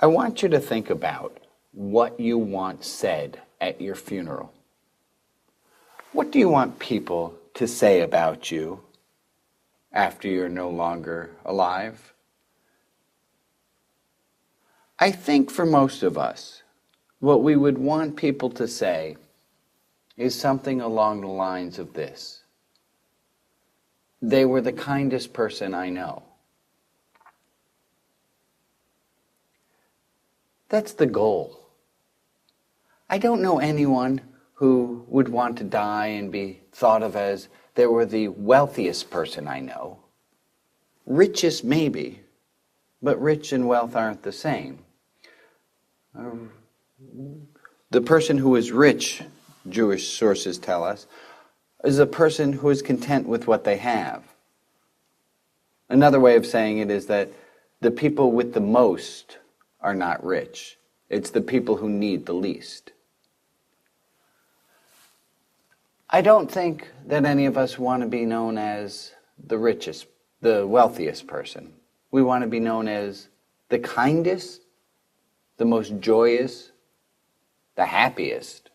I want you to think about what you want said at your funeral. What do you want people to say about you after you're no longer alive? I think for most of us, what we would want people to say is something along the lines of this: they were the kindest person I know. That's the goal. I don't know anyone who would want to die and be thought of as they were the wealthiest person I know. Richest maybe, but rich and wealth aren't the same. The person who is rich, Jewish sources tell us, is a person who is content with what they have. Another way of saying it is that the people with the most are not rich. It's the people who need the least. I don't think that any of us want to be known as the richest, the wealthiest person. We want to be known as the kindest, the most joyous, the happiest.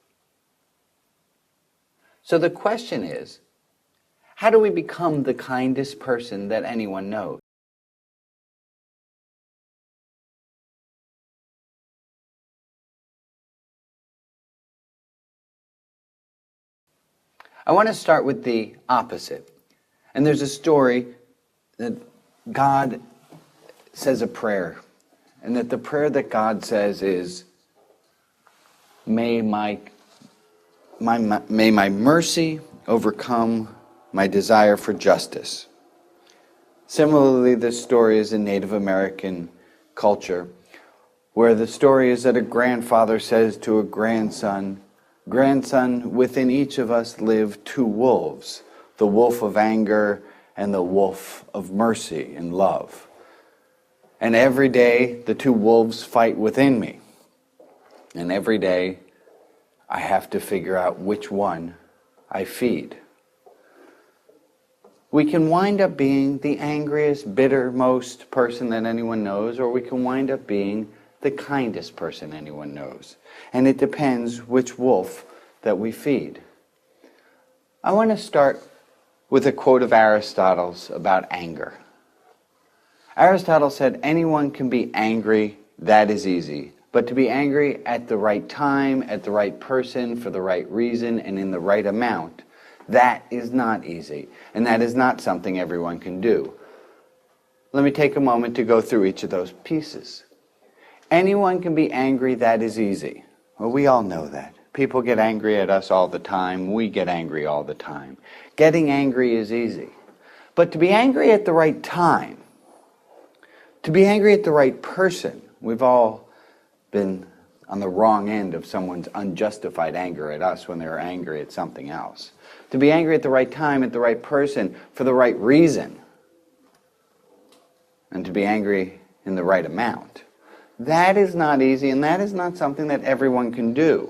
So the question is, how do we become the kindest person that anyone knows? I want to start with the opposite. And there's a story that God says a prayer, and that the prayer that God says is, may my mercy overcome my desire for justice. Similarly, this story is in Native American culture, where the story is that a grandfather says to a grandson, "Grandson, within each of us live two wolves, the wolf of anger and the wolf of mercy and love. And every day the two wolves fight within me. And every day I have to figure out which one I feed." We can wind up being the angriest, bittermost person that anyone knows, or we can wind up being the kindest person anyone knows. And it depends which wolf that we feed. I want to start with a quote of Aristotle's about anger. Aristotle said, anyone can be angry, that is easy. But to be angry at the right time, at the right person, for the right reason, and in the right amount, that is not easy. And that is not something everyone can do. Let me take a moment to go through each of those pieces. Anyone can be angry, that is easy. Well, we all know that. People get angry at us all the time. We get angry all the time. Getting angry is easy. But to be angry at the right time, to be angry at the right person, we've all been on the wrong end of someone's unjustified anger at us when they're angry at something else. To be angry at the right time, at the right person, for the right reason, and to be angry in the right amount. That is not easy, and that is not something that everyone can do.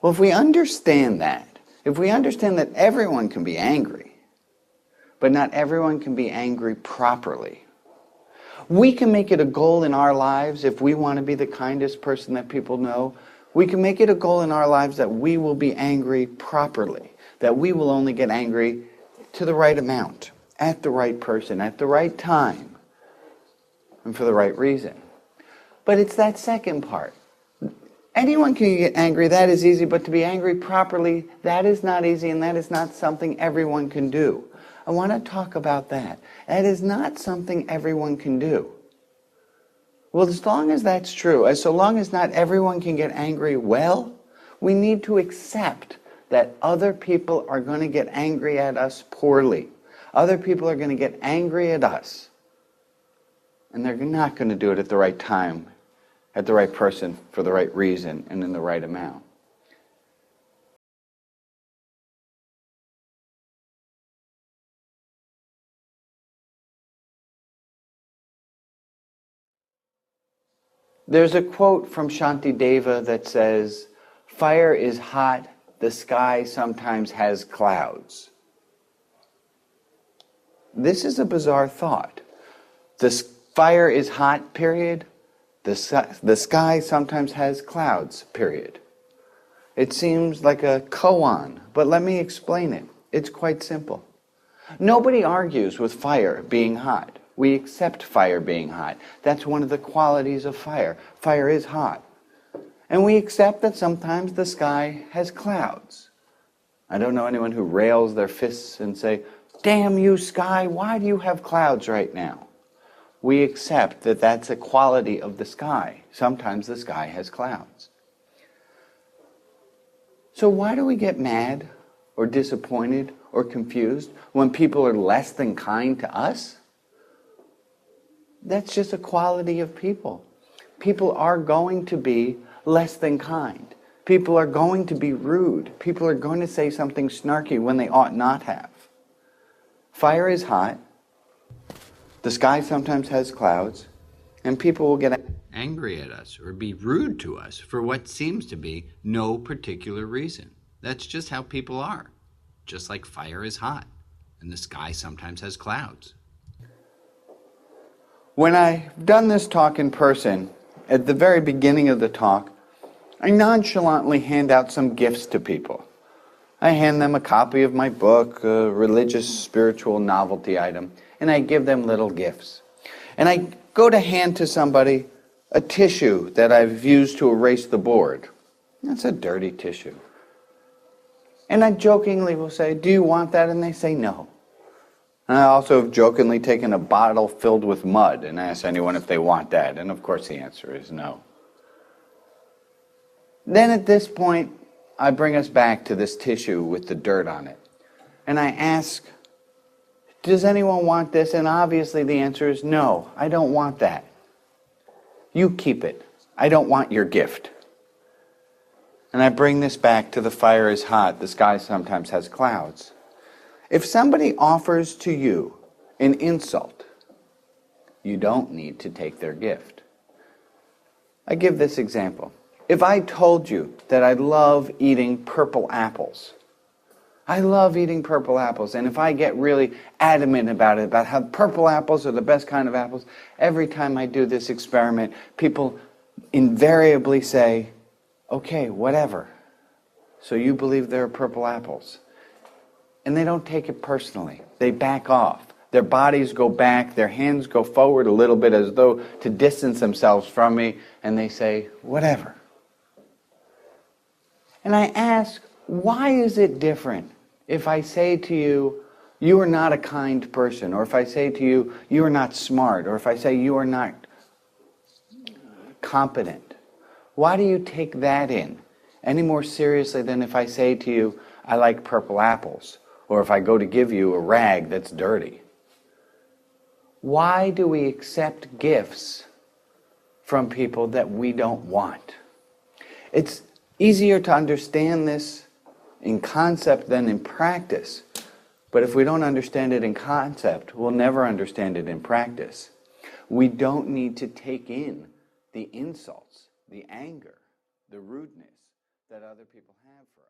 Well, if we understand that, if we understand that everyone can be angry, but not everyone can be angry properly, we can make it a goal in our lives, if we want to be the kindest person that people know, we can make it a goal in our lives that we will be angry properly, that we will only get angry to the right amount, at the right person, at the right time, and for the right reason. But it's that second part. Anyone can get angry, that is easy, but to be angry properly, that is not easy, and that is not something everyone can do. I want to talk about that. That is not something everyone can do. Well, as long as that's true, so long as not everyone can get angry well, we need to accept that other people are going to get angry at us poorly. Other people are going to get angry at us. And they're not going to do it at the right time, at the right person, for the right reason, and in the right amount. There's a quote from Shantideva that says, "Fire is hot, the sky sometimes has clouds." This is a bizarre thought. The fire is hot, period, The sky sometimes has clouds, period. It seems like a koan, but let me explain it. It's quite simple. Nobody argues with fire being hot. We accept fire being hot. That's one of the qualities of fire. Fire is hot. And we accept that sometimes the sky has clouds. I don't know anyone who rails their fists and say, "Damn you, sky, why do you have clouds right now?" We accept that that's a quality of the sky. Sometimes the sky has clouds. So why do we get mad or disappointed or confused when people are less than kind to us? That's just a quality of people. People are going to be less than kind. People are going to be rude. People are going to say something snarky when they ought not have. Fire is hot. The sky sometimes has clouds. And people will get angry at us or be rude to us for what seems to be no particular reason. That's just how people are. Just like fire is hot and the sky sometimes has clouds. When I've done this talk in person, at the very beginning of the talk, I nonchalantly hand out some gifts to people. I hand them a copy of my book, a religious, spiritual novelty item, and I give them little gifts. And I go to hand to somebody a tissue that I've used to erase the board. That's a dirty tissue. And I jokingly will say, "Do you want that?" And they say no. And I also have jokingly taken a bottle filled with mud and asked anyone if they want that. And of course the answer is no. Then at this point, I bring us back to this tissue with the dirt on it. And I ask, "Does anyone want this?" And obviously the answer is no, I don't want that. You keep it. I don't want your gift. And I bring this back to the fire is hot, the sky sometimes has clouds. If somebody offers to you an insult, you don't need to take their gift. I give this example. If I told you that I love eating purple apples, I love eating purple apples, and if I get really adamant about it, about how purple apples are the best kind of apples, every time I do this experiment, people invariably say, "Okay, whatever. So you believe there are purple apples." And they don't take it personally. They back off. Their bodies go back, their hands go forward a little bit as though to distance themselves from me, and they say, "Whatever." And I ask, why is it different if I say to you, "You are not a kind person," or if I say to you, "You are not smart," or if I say, "You are not competent"? Why do you take that in any more seriously than if I say to you, "I like purple apples," or if I go to give you a rag that's dirty? Why do we accept gifts from people that we don't want? It's easier to understand this in concept than in practice. But if we don't understand it in concept, we'll never understand it in practice. We don't need to take in the insults, the anger, the rudeness that other people have for us.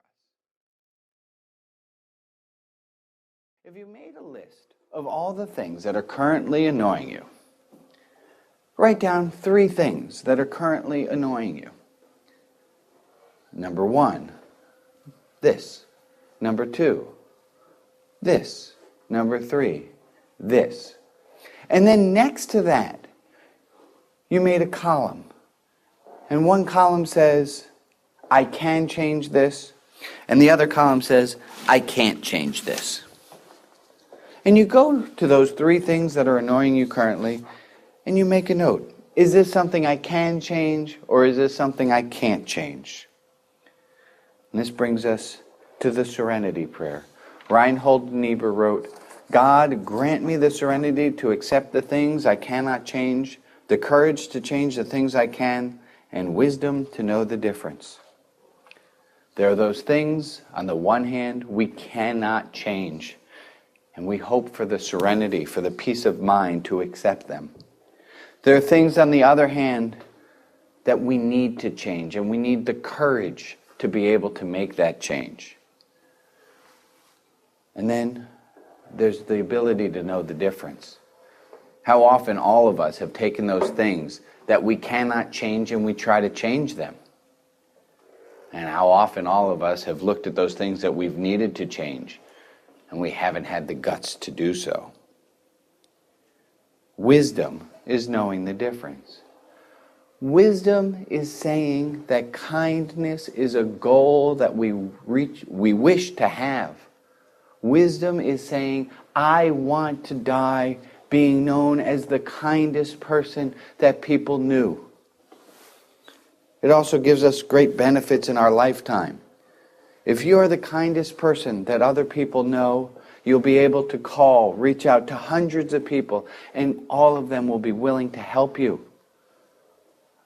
If you made a list of all the things that are currently annoying you, write down 3 things that are currently annoying you. Number 1, this. Number 2, this. Number 3, this. And then next to that, you made a column. And one column says, "I can change this." And the other column says, "I can't change this." And you go to those 3 things that are annoying you currently, and you make a note. Is this something I can change, or is this something I can't change? And this brings us to the Serenity Prayer. Reinhold Niebuhr wrote, "God, grant me the serenity to accept the things I cannot change, the courage to change the things I can, and wisdom to know the difference." There are those things, on the one hand, we cannot change, and we hope for the serenity, for the peace of mind to accept them. There are things, on the other hand, that we need to change, and we need the courage to be able to make that change. And then there's the ability to know the difference. How often all of us have taken those things that we cannot change and we try to change them. And how often all of us have looked at those things that we've needed to change and we haven't had the guts to do so. Wisdom is knowing the difference. Wisdom is saying that kindness is a goal that we wish to have. Wisdom is saying, I want to die being known as the kindest person that people knew. It also gives us great benefits in our lifetime. If you are the kindest person that other people know, you'll be able to call, reach out to hundreds of people, and all of them will be willing to help you.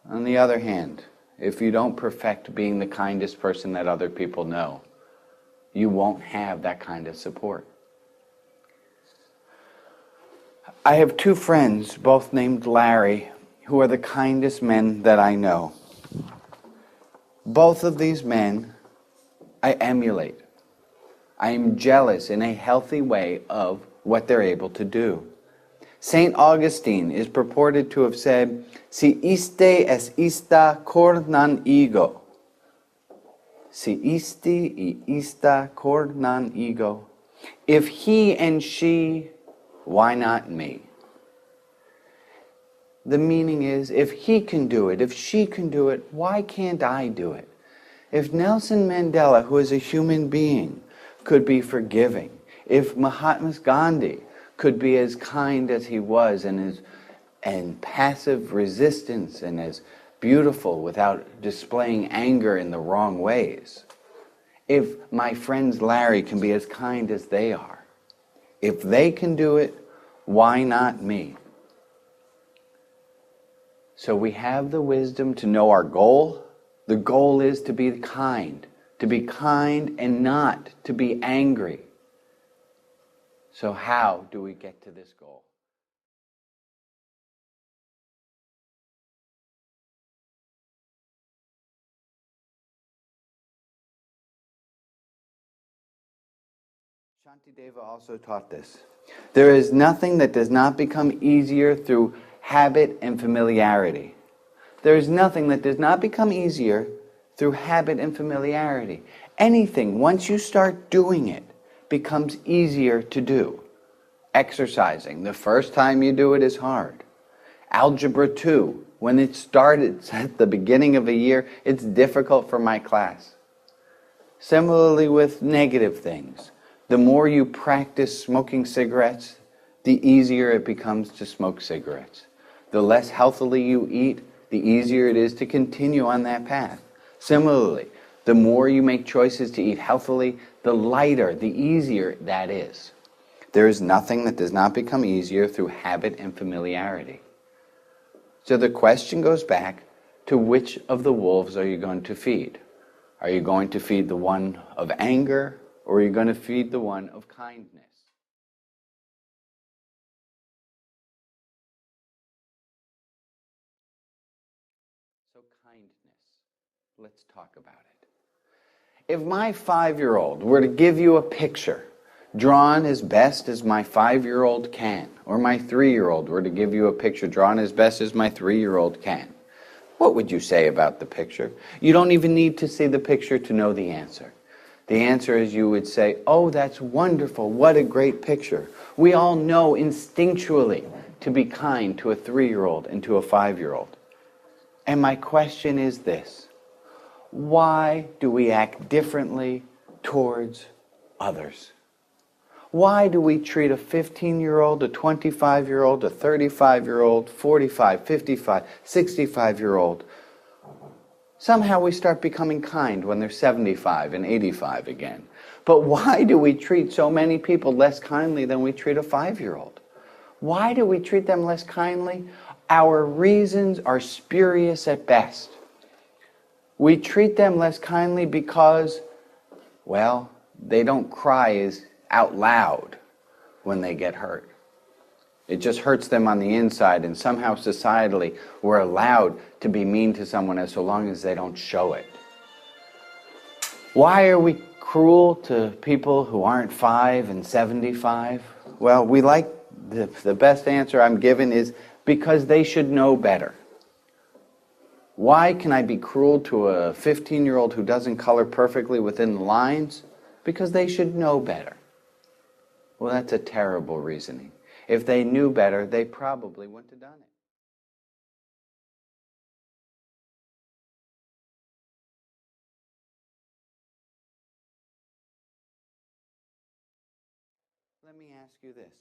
On the other hand, if you don't perfect being the kindest person that other people know, you won't have that kind of support. I have two friends, both named Larry, who are the kindest men that I know. Both of these men I emulate. I am jealous in a healthy way of what they're able to do. St. Augustine is purported to have said, Si iste es ista cor non ego. Si isti y ista cor non ego. If he and she, why not me? The meaning is, if he can do it, if she can do it, why can't I do it? If Nelson Mandela, who is a human being, could be forgiving, if Mahatma Gandhi could be as kind as he was and passive resistance and as beautiful without displaying anger in the wrong ways, if my friends Larry can be as kind as they are, if they can do it, why not me? So we have the wisdom to know our goal. The goal is to be kind and not to be angry. So how do we get to this goal? Shantideva also taught this. There is nothing that does not become easier through habit and familiarity. There is nothing that does not become easier through habit and familiarity. Anything, once you start doing it, becomes easier to do. Exercising, the first time you do it is hard. Algebra 2, when it started at the beginning of a year, it's difficult for my class. Similarly with negative things. The more you practice smoking cigarettes, the easier it becomes to smoke cigarettes. The less healthily you eat, the easier it is to continue on that path. Similarly, the more you make choices to eat healthily, the lighter, the easier that is. There is nothing that does not become easier through habit and familiarity. So the question goes back to which of the wolves are you going to feed? Are you going to feed the one of anger, or are you going to feed the one of kindness? So kindness, let's talk about it. If my 5-year-old were to give you a picture drawn as best as my 5-year-old can, or my 3-year-old were to give you a picture drawn as best as my 3-year-old can, what would you say about the picture? You don't even need to see the picture to know the answer. The answer is you would say, oh, that's wonderful, what a great picture. We all know instinctually to be kind to a 3-year-old and to a 5-year-old. And my question is this: why do we act differently towards others? Why do we treat a 15-year-old, a 25-year-old, a 35-year-old, 45, 55, 65-year-old? Somehow we start becoming kind when they're 75 and 85 again. But why do we treat so many people less kindly than we treat a 5-year-old? Why do we treat them less kindly? Our reasons are spurious at best. We treat them less kindly because, well, they don't cry out loud when they get hurt. It just hurts them on the inside, and somehow societally we're allowed to be mean to someone as so long as they don't show it. Why are we cruel to people who aren't 5 and 75? Well, we like the best answer I'm given is because they should know better. Why can I be cruel to a 15-year-old who doesn't color perfectly within the lines? Because they should know better. Well, that's a terrible reasoning. If they knew better, they probably wouldn't have done it. Let me ask you this.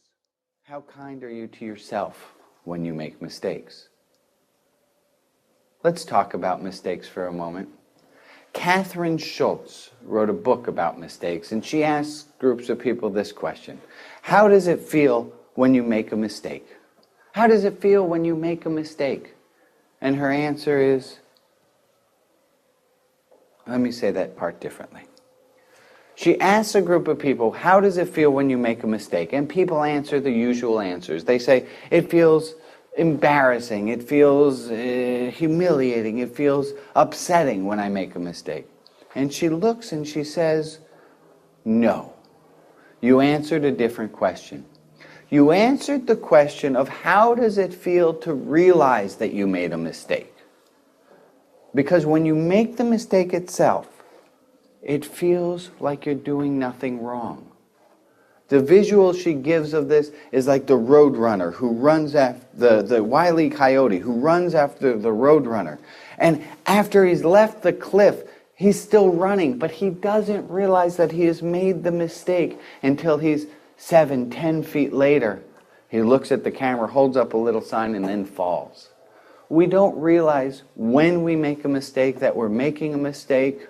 How kind are you to yourself when you make mistakes? Let's talk about mistakes for a moment. Catherine Schultz wrote a book about mistakes, and she asked groups of people this question. How does it feel when you make a mistake? How does it feel when you make a mistake? And her answer is, let me say that part differently. She asks a group of people, how does it feel when you make a mistake? And people answer the usual answers. They say, it feels embarrassing, it feels humiliating, it feels upsetting when I make a mistake. And she looks and she says, no. You answered a different question. You answered the question of how does it feel to realize that you made a mistake? Because when you make the mistake itself, it feels like you're doing nothing wrong. The visual she gives of this is like the roadrunner who runs after the Wile E. Coyote who runs after the roadrunner. And after he's left the cliff, he's still running, but he doesn't realize that he has made the mistake until he's 7, 10 feet later. He looks at the camera, holds up a little sign, and then falls. We don't realize when we make a mistake that we're making a mistake.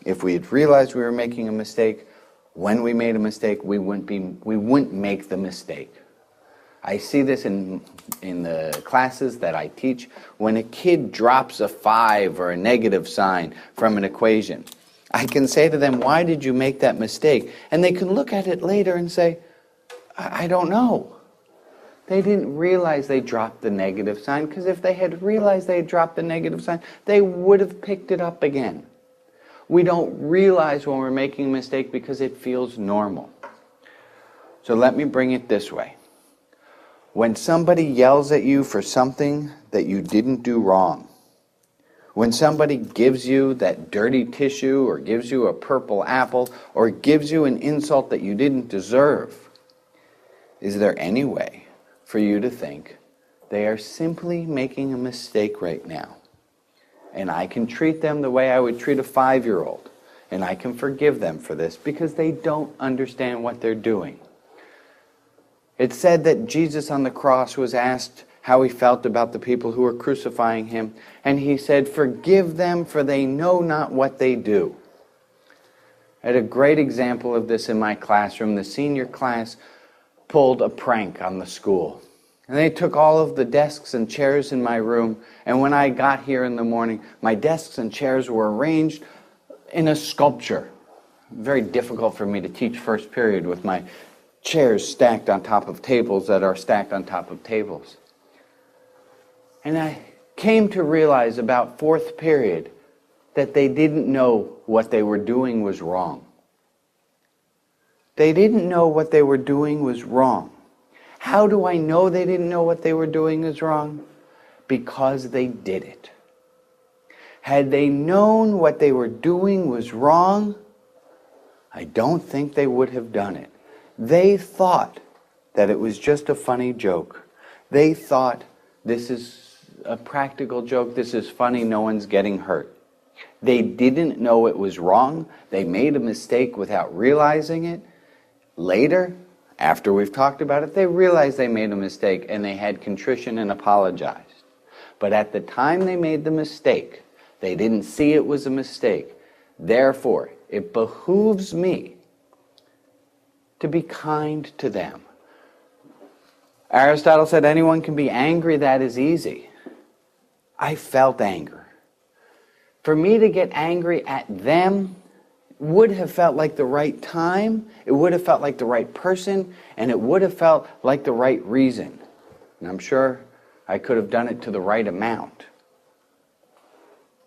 If we had realized we were making a mistake, when we made a mistake, we wouldn't make the mistake. I see this in the classes that I teach. When a kid drops a 5 or a negative sign from an equation, I can say to them, why did you make that mistake? And they can look at it later and say, I don't know. They didn't realize they dropped the negative sign, because if they had realized they had dropped the negative sign, they would have picked it up again. We don't realize when we're making a mistake because it feels normal. So let me bring it this way. When somebody yells at you for something that you didn't do wrong, when somebody gives you that dirty tissue or gives you a purple apple or gives you an insult that you didn't deserve, is there any way for you to think they are simply making a mistake right now? And I can treat them the way I would treat a 5-year-old. And I can forgive them for this because they don't understand what they're doing. It's said that Jesus on the cross was asked how he felt about the people who were crucifying him. And he said, forgive them, for they know not what they do. I had a great example of this in my classroom. The senior class pulled a prank on the school. And they took all of the desks and chairs in my room, and when I got here in the morning, my desks and chairs were arranged in a sculpture. Very difficult for me to teach first period with my chairs stacked on top of tables that are stacked on top of tables. And I came to realize about fourth period that they didn't know what they were doing was wrong. They didn't know what they were doing was wrong. How do I know they didn't know what they were doing is wrong? Because they did it. Had they known what they were doing was wrong, I don't think they would have done it. They thought that it was just a funny joke. They thought, this is a practical joke, this is funny, no one's getting hurt. They didn't know it was wrong. They made a mistake without realizing it. Later, after we've talked about it, they realized they made a mistake and they had contrition and apologized. But at the time they made the mistake, they didn't see it was a mistake. Therefore, it behooves me to be kind to them. Aristotle said anyone can be angry, that is easy. I felt anger. For me to get angry at them would have felt like the right time, it would have felt like the right person, and it would have felt like the right reason. And I'm sure I could have done it to the right amount.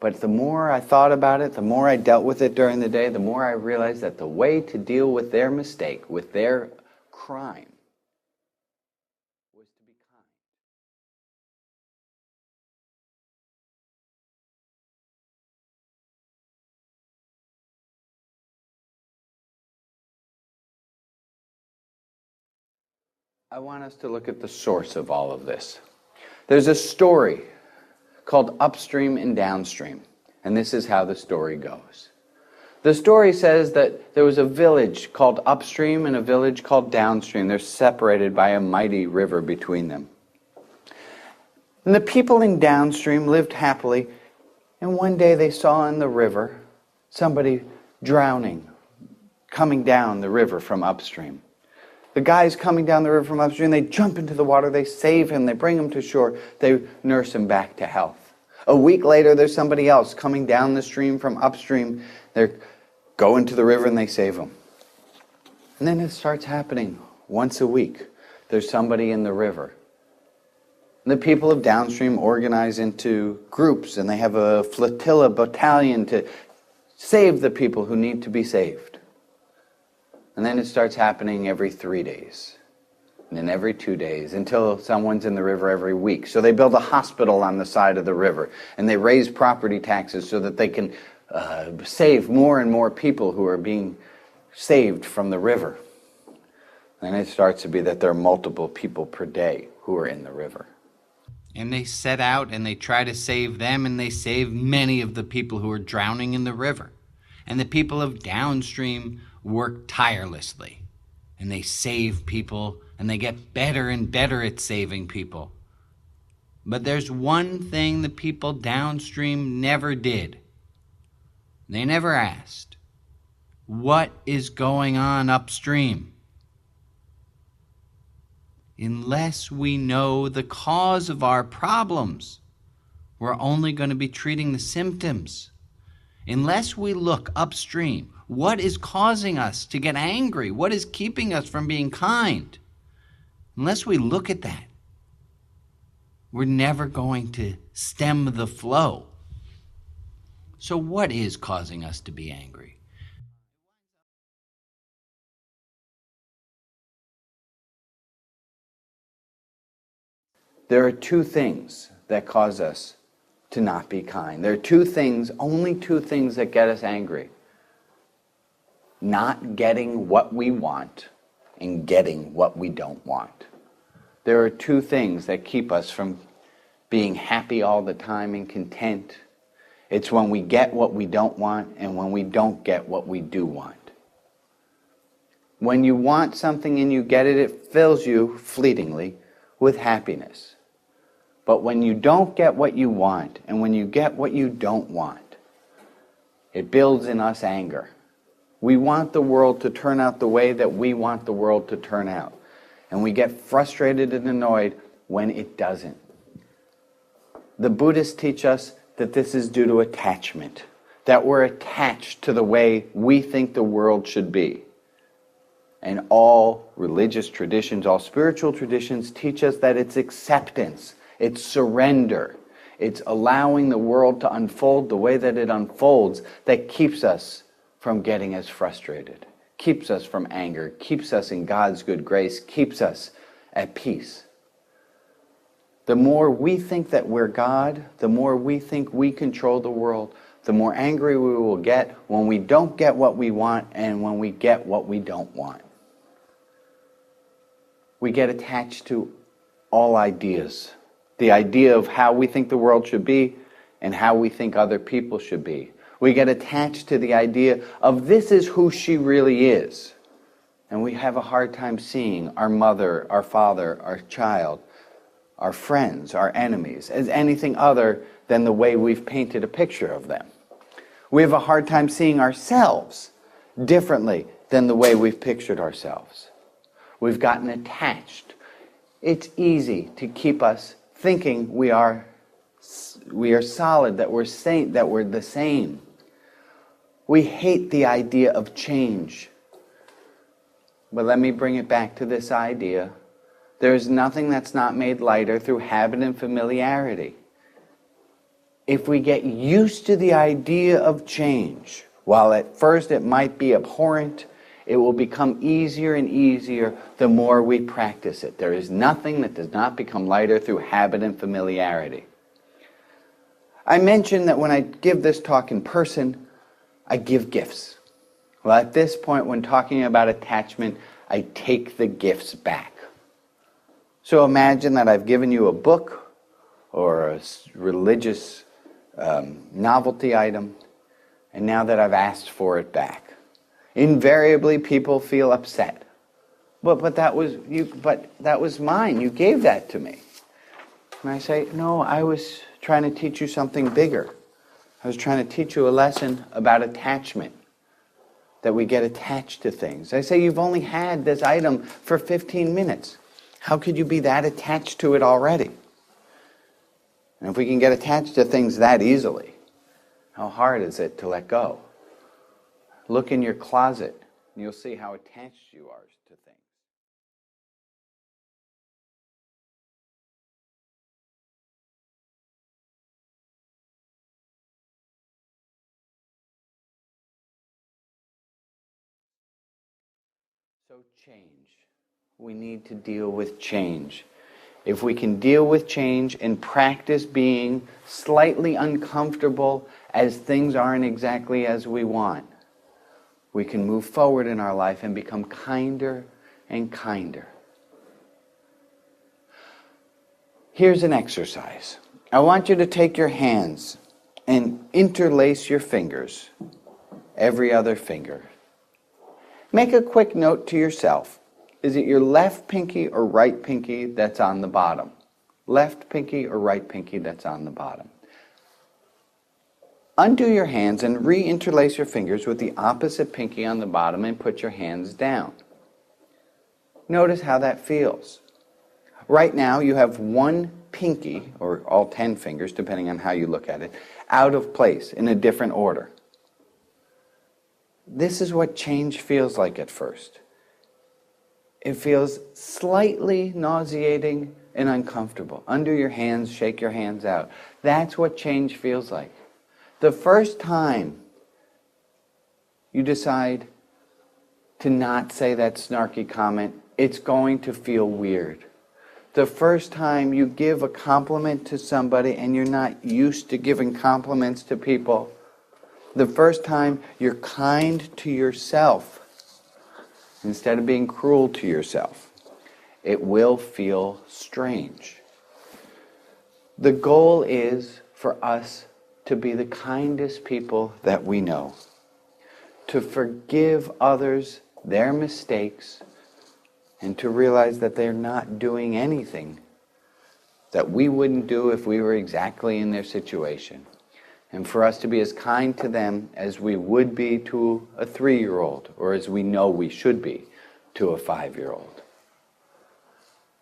But the more I thought about it, the more I dealt with it during the day, the more I realized that the way to deal with their mistake, with their crime, I want us to look at the source of all of this. There's a story called Upstream and Downstream, and this is how the story goes. The story says that there was a village called Upstream and a village called Downstream. They're separated by a mighty river between them. And the people in Downstream lived happily, and one day they saw in the river somebody drowning, coming down the river from upstream. The guy's coming down the river from upstream, they jump into the water, they save him, they bring him to shore, they nurse him back to health. A week later, there's somebody else coming down the stream from upstream, they're going to the river and they save him. And then it starts happening once a week. There's somebody in the river. And the people of downstream organize into groups, and they have a flotilla battalion to save the people who need to be saved. And then it starts happening every 3 days, and then every 2 days, until someone's in the river every week. So they build a hospital on the side of the river, and they raise property taxes so that they can save more and more people who are being saved from the river. And it starts to be that there are multiple people per day who are in the river. And they set out and they try to save them, and they save many of the people who are drowning in the river. And the people of downstream work tirelessly, and they save people, and they get better and better at saving people. But there's one thing the people downstream never did. They never asked, what is going on upstream? Unless we know the cause of our problems, we're only going to be treating the symptoms. Unless we look upstream, what is causing us to get angry? What is keeping us from being kind? Unless we look at that, we're never going to stem the flow. So what is causing us to be angry? There are two things that cause us to not be kind. There are two things, only two things that get us angry. Not getting what we want and getting what we don't want. There are two things that keep us from being happy all the time and content. It's when we get what we don't want and when we don't get what we do want. When you want something and you get it, it fills you fleetingly with happiness. But when you don't get what you want, and when you get what you don't want, it builds in us anger. We want the world to turn out the way that we want the world to turn out. And we get frustrated and annoyed when it doesn't. The Buddhists teach us that this is due to attachment, that we're attached to the way we think the world should be. And all religious traditions, all spiritual traditions teach us that it's acceptance. It's surrender. It's allowing the world to unfold the way that it unfolds that keeps us from getting as frustrated, keeps us from anger, keeps us in God's good grace, keeps us at peace. The more we think that we're God, the more we think we control the world, the more angry we will get when we don't get what we want and when we get what we don't want. We get attached to all ideas. The idea of how we think the world should be and how we think other people should be. We get attached to the idea of this is who she really is. And we have a hard time seeing our mother, our father, our child, our friends, our enemies, as anything other than the way we've painted a picture of them. We have a hard time seeing ourselves differently than the way we've pictured ourselves. We've gotten attached. It's easy to keep us thinking we are solid, that we're the same. We hate the idea of change. But let me bring it back to this idea. There is nothing that's not made lighter through habit and familiarity. If we get used to the idea of change, while at first it might be abhorrent, it will become easier and easier the more we practice it. There is nothing that does not become lighter through habit and familiarity. I mentioned that when I give this talk in person, I give gifts. Well, at this point, when talking about attachment, I take the gifts back. So imagine that I've given you a book or a religious novelty item, and now that I've asked for it back, invariably people feel upset. But that was mine. You gave that to me. And I say, no, I was trying to teach you something bigger. I was trying to teach you a lesson about attachment, that we get attached to things. I say, you've only had this item for 15 minutes. How could you be that attached to it already? And if we can get attached to things that easily, how hard is it to let go? Look in your closet, and you'll see how attached you are to things. So change. We need to deal with change. If we can deal with change and practice being slightly uncomfortable as things aren't exactly as we want, we can move forward in our life and become kinder and kinder. Here's an exercise. I want you to take your hands and interlace your fingers, every other finger. Make a quick note to yourself. Is it your left pinky or right pinky that's on the bottom? Left pinky or right pinky that's on the bottom? Undo your hands and re-interlace your fingers with the opposite pinky on the bottom and put your hands down. Notice how that feels. Right now you have one pinky, or all 10 fingers, depending on how you look at it, out of place in a different order. This is what change feels like at first. It feels slightly nauseating and uncomfortable. Undo your hands, shake your hands out. That's what change feels like. The first time you decide to not say that snarky comment, it's going to feel weird. The first time you give a compliment to somebody and you're not used to giving compliments to people, the first time you're kind to yourself instead of being cruel to yourself, it will feel strange. The goal is for us to be the kindest people that we know, to forgive others their mistakes, and to realize that they're not doing anything that we wouldn't do if we were exactly in their situation. And for us to be as kind to them as we would be to a 3-year-old, or as we know we should be to a 5-year-old.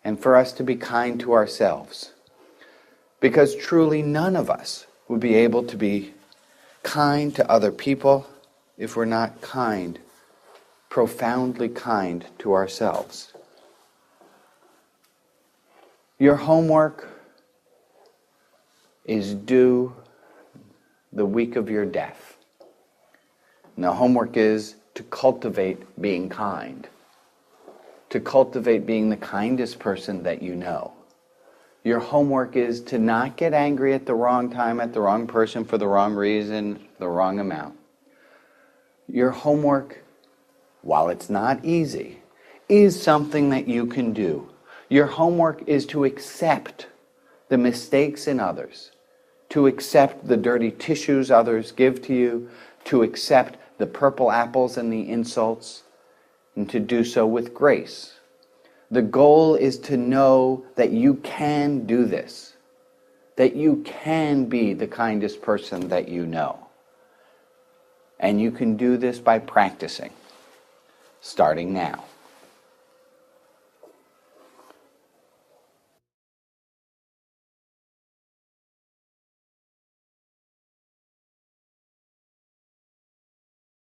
And for us to be kind to ourselves. Because truly none of us would be able to be kind to other people if we're not kind, profoundly kind to ourselves. Your homework is due the week of your death. And the homework is to cultivate being kind. To cultivate being the kindest person that you know. Your homework is to not get angry at the wrong time, at the wrong person, for the wrong reason, the wrong amount. Your homework, while it's not easy, is something that you can do. Your homework is to accept the mistakes in others, to accept the dirty tissues others give to you, to accept the purple apples and the insults, and to do so with grace. The goal is to know that you can do this, that you can be the kindest person that you know. And you can do this by practicing, starting now.